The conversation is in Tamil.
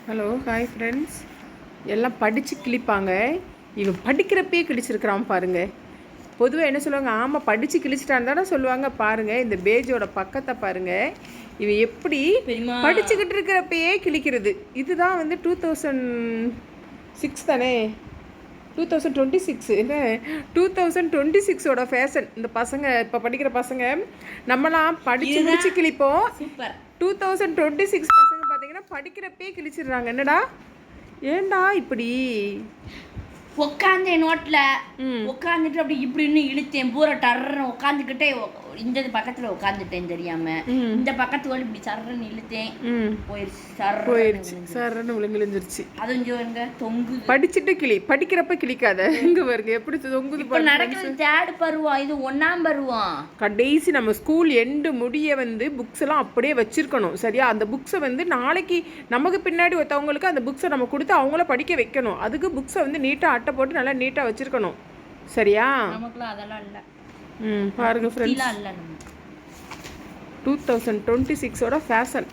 Hello hi friends. எல்லாம் படித்து கிழிப்பாங்க. இவன் படிக்கிறப்பே கிழிச்சிருக்கிறான் பாருங்கள். பொதுவாக என்ன சொல்லுவாங்க, ஆமாம் படித்து கிழிச்சிட்டான்னு தானே சொல்லுவாங்க. பாருங்கள் இந்த பேஜோட பக்கத்தை பாருங்கள். இவன் எப்படி படிச்சுக்கிட்டு இருக்கிறப்பயே கிழிக்கிறது. இதுதான் வந்து 2006 தானே, 2026 என்ன 2026ஓட ஃபேஷன். இந்த பசங்க இப்போ படிக்கிற பசங்க நம்மளாம் படித்து முடிச்சு கிழிப்போம். 2026 பசங்க பார்த்தீங்கன்னா படிக்கிறப்பே கிழிச்சிடுறாங்க. என்னடா ஏண்டா இப்படி உட்காந்து நோட்டில் உட்காந்துட்டு அப்படி இப்படின்னு இழுத்தேன் பூரா டர்ன்னு உட்காந்துக்கிட்டே இந்த பக்கத்தில் உட்காந்துட்டேன் தெரியாமல் இந்த பக்கத்து வழி இப்படி சர்றன்னு இழுத்தேன் போயிடுச்சு சர்றன்னு விழுந்துருச்சு. அதுங்க தொங்கு படிச்சுட்டு படிக்கிறப்ப கிழிக்காத. இங்கே வருங்க எப்படி தொங்குது. இப்போ நடக்கிறது தேர்ட் பருவம், இது 1ஆம் பருவம். கடைசி நம்ம ஸ்கூல் எண்டு முடிய வந்து புக்ஸ் எல்லாம் அப்படியே வச்சிருக்கணும். சரியா? அந்த புக்ஸை வந்து நாளைக்கு நமக்கு பின்னாடி ஒருத்தவங்களுக்கு அந்த புக்ஸை நம்ம கொடுத்து அவங்கள படிக்க வைக்கணும். அதுக்கு புக்ஸை வந்து நீட்டாக அட்டை போட்டு நல்லா நீட்டாக வச்சிருக்கணும். சரியா? நமக்குலாம் அதெல்லாம் இல்லை. பாருங்க ஃப்ரெண்ட்ஸ், 2026ஓட ஃபேஷன்.